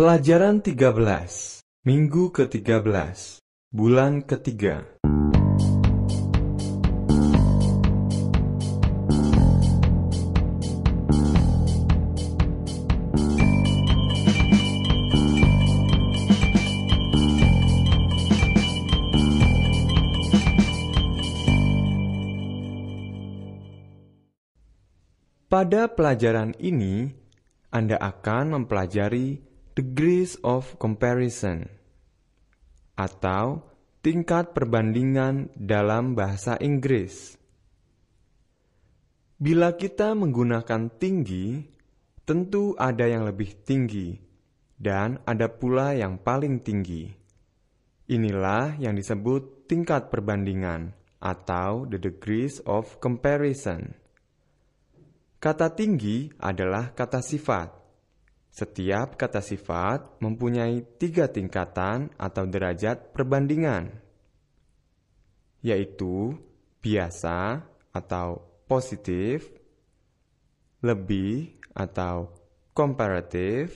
Pelajaran 13, Minggu ke-13, bulan ketiga. Pada pelajaran ini, Anda akan mempelajari degrees of comparison atau tingkat perbandingan dalam bahasa Inggris. Bila kita menggunakan tinggi, tentu ada yang lebih tinggi dan ada pula yang paling tinggi. Inilah yang disebut tingkat perbandingan atau the degrees of comparison. Kata tinggi adalah kata sifat. Setiap kata sifat mempunyai 3 tingkatan atau derajat perbandingan, yaitu biasa atau positif, lebih atau komparatif,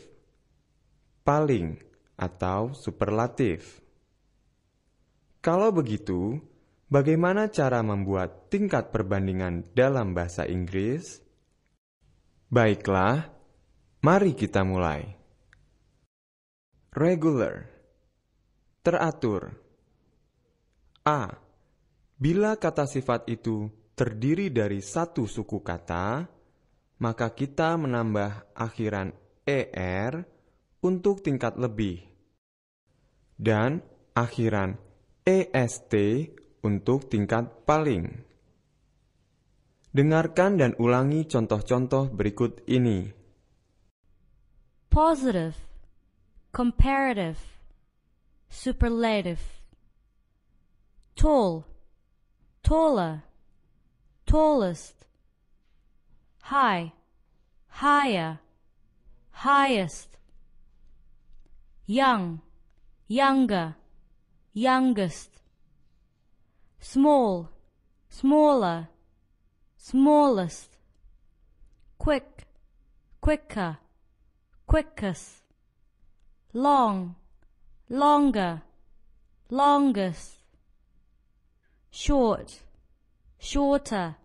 paling atau superlatif. Kalau begitu, bagaimana cara membuat tingkat perbandingan dalam bahasa Inggris? Baiklah, mari kita mulai. Regular, teratur. A. Bila kata sifat itu terdiri dari satu suku kata, maka kita menambah akhiran er untuk tingkat lebih dan akhiran est untuk tingkat paling. Dengarkan dan ulangi contoh-contoh berikut ini. Positive, comparative, superlative. Tall, taller, tallest. High, higher, highest. Young, younger, youngest. Small, smaller, smallest. Quick, quicker, quickest. Long, longer, longest. Short, shorter,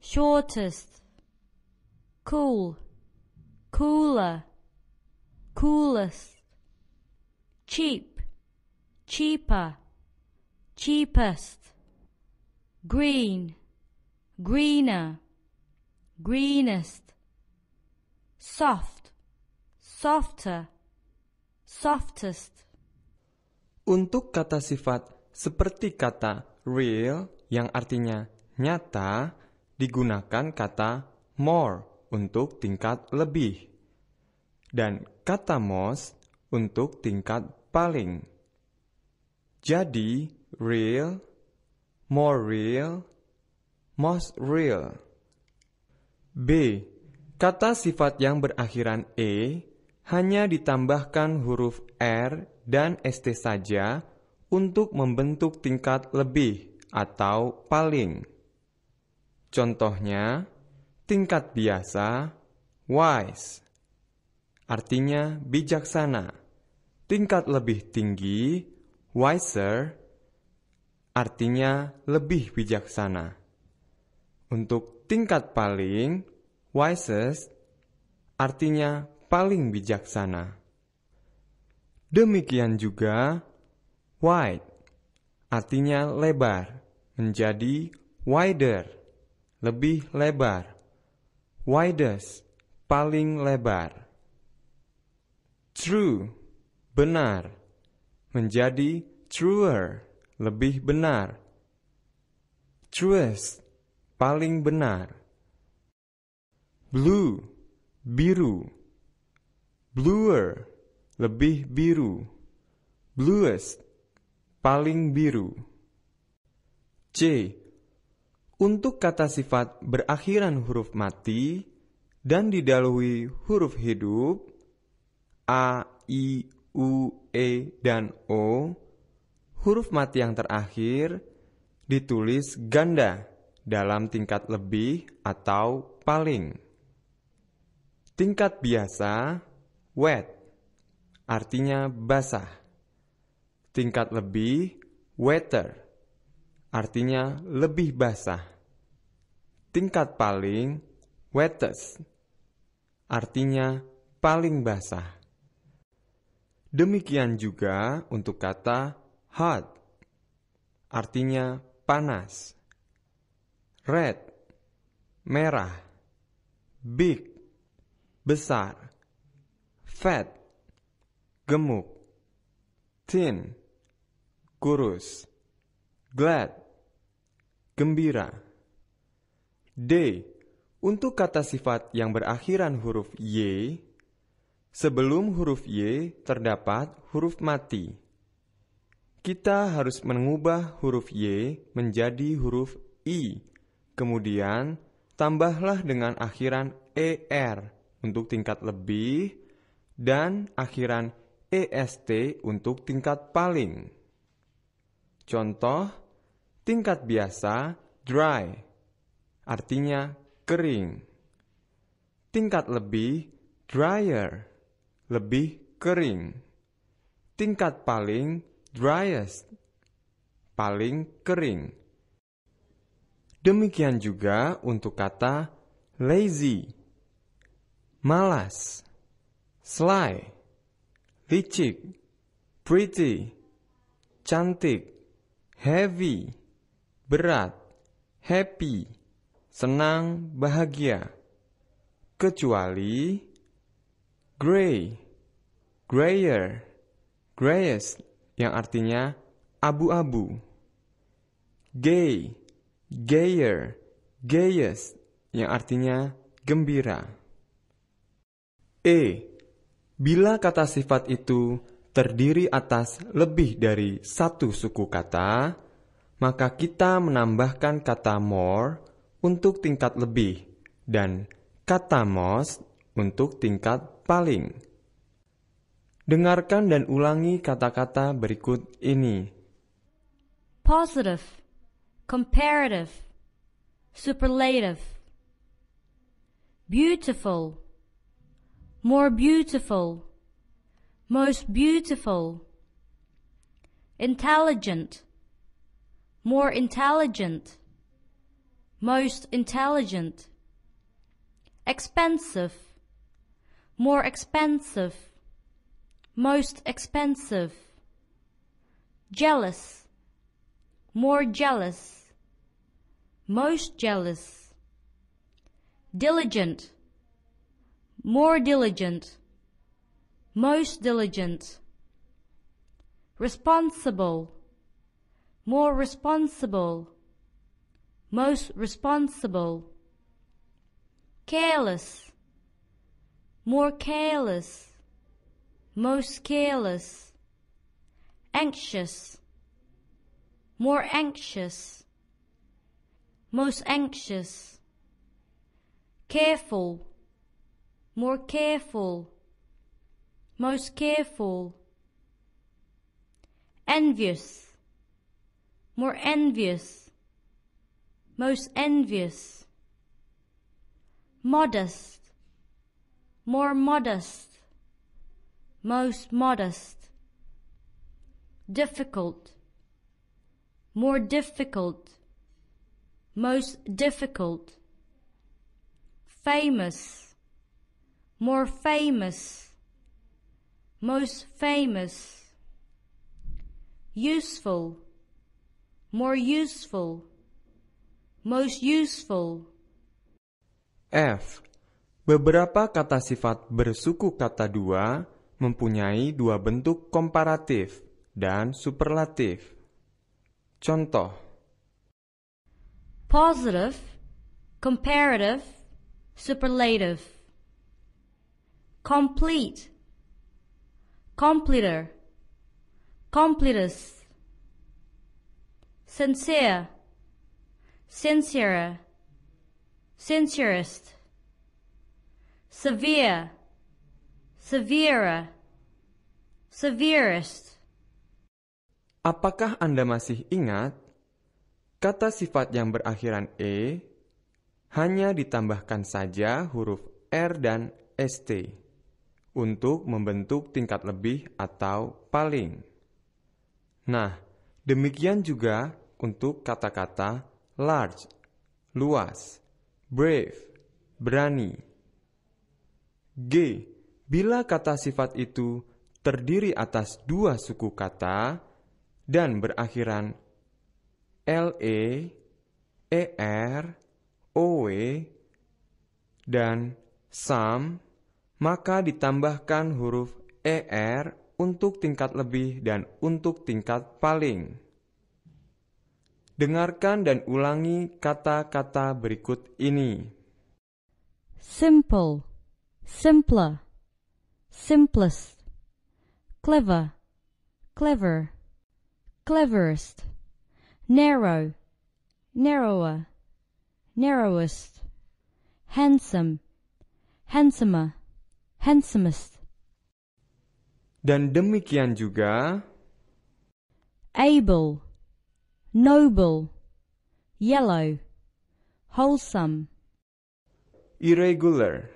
shortest. Cool, cooler, coolest. Cheap, cheaper, cheapest. Green, greener, greenest. Soft, softer, softest. Untuk kata sifat seperti kata real yang artinya nyata, digunakan kata more untuk tingkat lebih dan kata most untuk tingkat paling. Jadi, real, more real, most real. B. Kata sifat yang berakhiran e hanya ditambahkan huruf r dan st saja untuk membentuk tingkat lebih atau paling. Contohnya, tingkat biasa, wise, artinya bijaksana. Tingkat lebih tinggi, wiser, artinya lebih bijaksana. Untuk tingkat paling, wisest, artinya paling bijaksana. Demikian juga, wide, artinya lebar, menjadi wider, lebih lebar. Widest, paling lebar. True, benar, menjadi truer, lebih benar. Truest, paling benar. Blue, biru. Bluer, lebih biru. Bluest, paling biru. C. Untuk kata sifat berakhiran huruf mati dan didahului huruf hidup, a, i, u, e, dan o, huruf mati yang terakhir ditulis ganda dalam tingkat lebih atau paling. Tingkat biasa, wet, artinya basah. Tingkat lebih, wetter, artinya lebih basah. Tingkat paling, wettest, artinya paling basah. Demikian juga untuk kata hot, artinya panas. Red, merah. Big, besar. Fat, gemuk. Thin, kurus. Glad, gembira. D, untuk kata sifat yang berakhiran huruf Y, sebelum huruf Y terdapat huruf mati. Kita harus mengubah huruf Y menjadi huruf I, kemudian tambahlah dengan akhiran ER untuk tingkat lebih dan akhiran EST untuk tingkat paling. Contoh, tingkat biasa dry, artinya kering. Tingkat lebih drier, lebih kering. Tingkat paling driest, paling kering. Demikian juga untuk kata lazy, malas, sly, licik, pretty, cantik, heavy, berat, happy, senang, bahagia. Kecuali gray, grayer, grayest, yang artinya abu-abu. Gay, gayer, gayest, yang artinya gembira. E, bila kata sifat itu terdiri atas lebih dari satu suku kata, maka kita menambahkan kata more untuk tingkat lebih dan kata most untuk tingkat paling. Dengarkan dan ulangi kata-kata berikut ini. Positive, comparative, superlative. Beautiful, more beautiful, most beautiful. Intelligent, more intelligent, most intelligent. Expensive, more expensive, most expensive. Jealous, more jealous, most jealous. Diligent, more diligent, most diligent. Responsible, more responsible, most responsible. Careless, more careless, most careless. Anxious, more anxious, most anxious. Careful, more careful, most careful. Envious, more envious, most envious. Modest, more modest, most modest. Difficult, more difficult, most difficult. Famous, more famous, most famous. Useful, more useful, most useful. F. Beberapa kata sifat bersuku kata dua mempunyai dua bentuk komparatif dan superlatif. Contoh. Positive, comparative, superlative. Complete, completer, completest. Sincere, sincerer, sincerest. Severe, severer, severest. Apakah Anda masih ingat? Kata sifat yang berakhiran E hanya ditambahkan saja huruf R dan ST untuk membentuk tingkat lebih atau paling. Nah, demikian juga untuk kata-kata large, luas, brave, berani. G. Bila kata sifat itu terdiri atas dua suku kata dan berakhiran LE, ER, OE, dan some, maka ditambahkan huruf ER untuk tingkat lebih dan untuk tingkat paling. Dengarkan dan ulangi kata-kata berikut ini. Simple, simpler, simplest. Clever, clever, cleverest. Narrow, narrower, narrowest. Handsome, handsomer, handsomest. Dan demikian juga Able, noble, yellow, wholesome. irregular,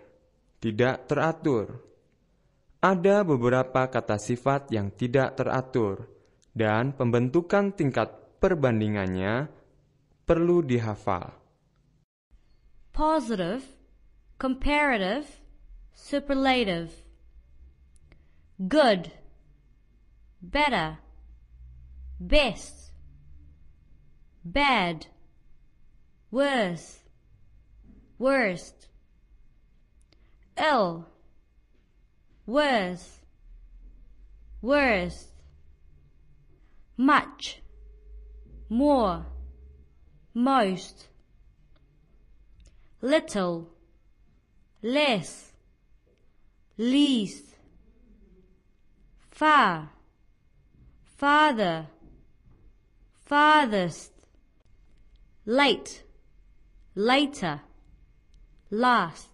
tidak teratur. Ada beberapa kata sifat yang tidak teratur, dan pembentukan tingkat perbandingannya perlu dihafal. Positive, comparative, superlative. Good, better, best, bad, worse, worst. Ill, worse, worst. Much, more, most. Little, less, least. Far, farther, farthest. Late, later, last.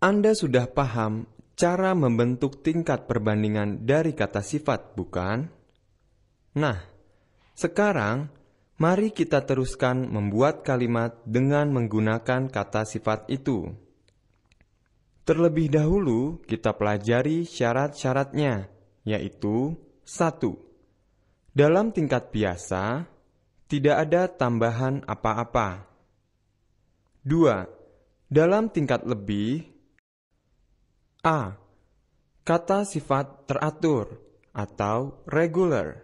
Anda sudah paham cara membentuk tingkat perbandingan dari kata sifat, bukan? Nah, sekarang mari kita teruskan membuat kalimat dengan menggunakan kata sifat itu. Terlebih dahulu, kita pelajari syarat-syaratnya, yaitu 1. Dalam tingkat biasa, tidak ada tambahan apa-apa. 2. Dalam tingkat lebih, A. Kata sifat teratur atau regular.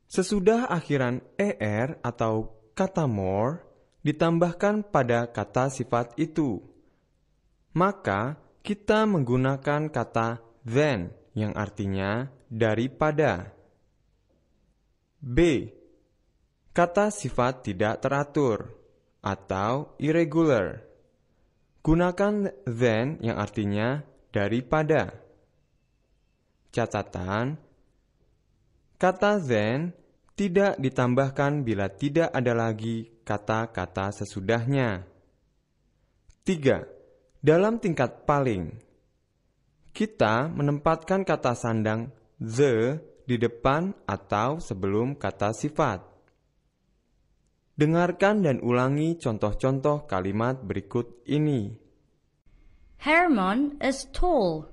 Sesudah akhiran ER atau kata more ditambahkan pada kata sifat itu, maka kita menggunakan kata than yang artinya daripada. B. Kata sifat tidak teratur atau irregular. Gunakan than yang artinya daripada. Catatan, kata than tidak ditambahkan bila tidak ada lagi kata-kata sesudahnya. 3. Dalam tingkat paling, kita menempatkan kata sandang the di depan atau sebelum kata sifat. Dengarkan dan ulangi contoh-contoh kalimat berikut ini. Herman is tall.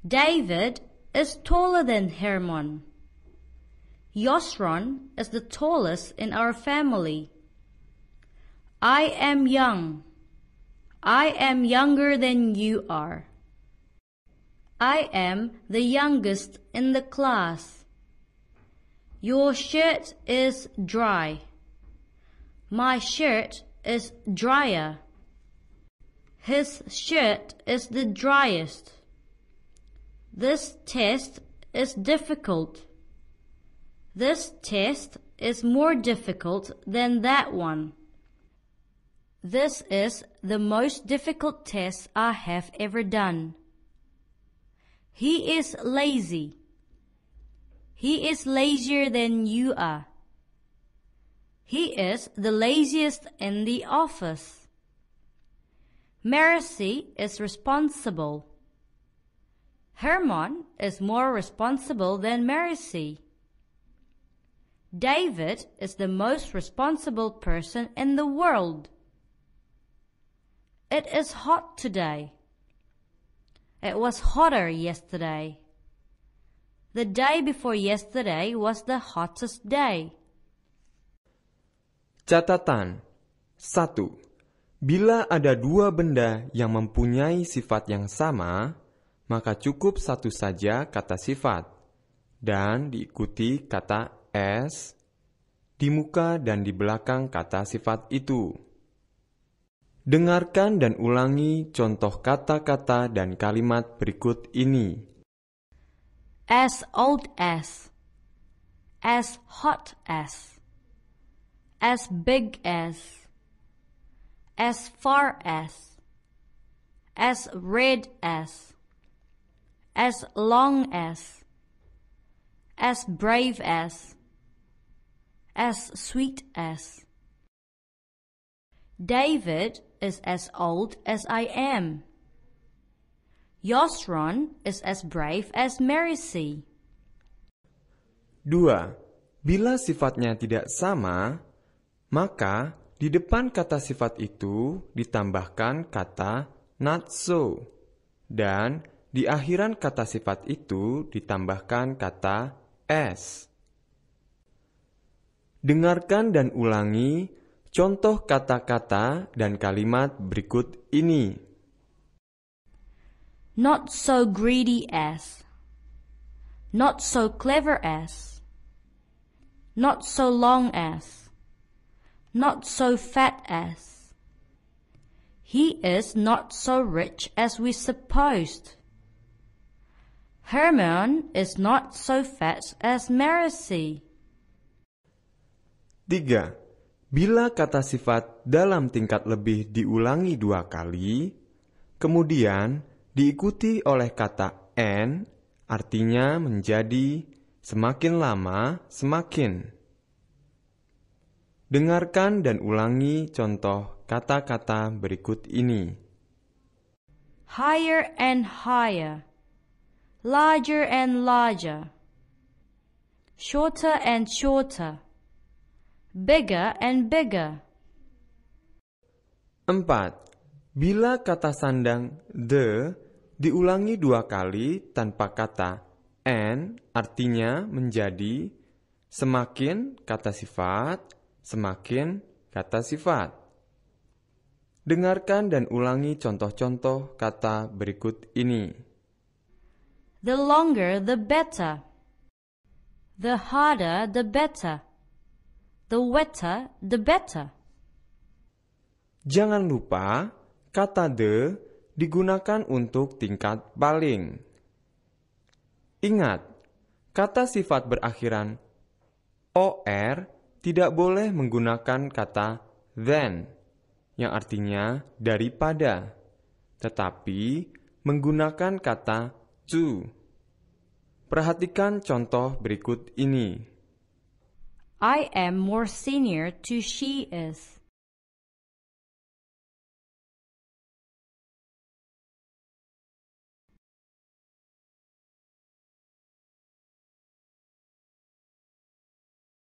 David is taller than Herman. Yosron is the tallest in our family. I am young. I am younger than you are. I am the youngest in the class. Your shirt is dry. My shirt is drier. His shirt is the driest. This test is difficult. This test is more difficult than that one. This is the most difficult test I have ever done. He is lazy. He is lazier than you are. He is the laziest in the office. Mercy is responsible. Herman is more responsible than Mercy. David is the most responsible person in the world. It is hot today. It was hotter yesterday. The day before yesterday was the hottest day. Catatan 1. Bila ada dua benda yang mempunyai sifat yang sama, maka cukup satu saja kata sifat, dan diikuti kata as di muka dan di belakang kata sifat itu. Dengarkan dan ulangi contoh kata-kata dan kalimat berikut ini. As old as hot as big as far as red as long as brave as sweet as. David is as old as I am. Yosron is as brave as Marisi. 2. Bila sifatnya tidak sama, maka di depan kata sifat itu ditambahkan kata not so, dan di akhiran kata sifat itu ditambahkan kata as. Dengarkan dan ulangi contoh kata-kata dan kalimat berikut ini. Not so greedy as, not so clever as, not so long as, not so fat as. He is not so rich as we supposed. Herman is not so fat as Marisi. 3. Bila kata sifat dalam tingkat lebih diulangi 2 kali, kemudian diikuti oleh kata and, artinya menjadi semakin lama semakin. Dengarkan dan ulangi contoh kata-kata berikut ini. Higher and higher, larger and larger, shorter and shorter, bigger and bigger. 4. Bila kata sandang the diulangi 2 kali tanpa kata and, artinya menjadi semakin kata sifat, semakin kata sifat. Dengarkan dan ulangi contoh-contoh kata berikut ini. The longer the better, the harder the better, the wetter the better. Jangan lupa, kata the digunakan untuk tingkat paling. Ingat, kata sifat berakhiran or tidak boleh menggunakan kata than, yang artinya daripada, tetapi menggunakan kata to. Perhatikan contoh berikut ini. I am more senior to she is.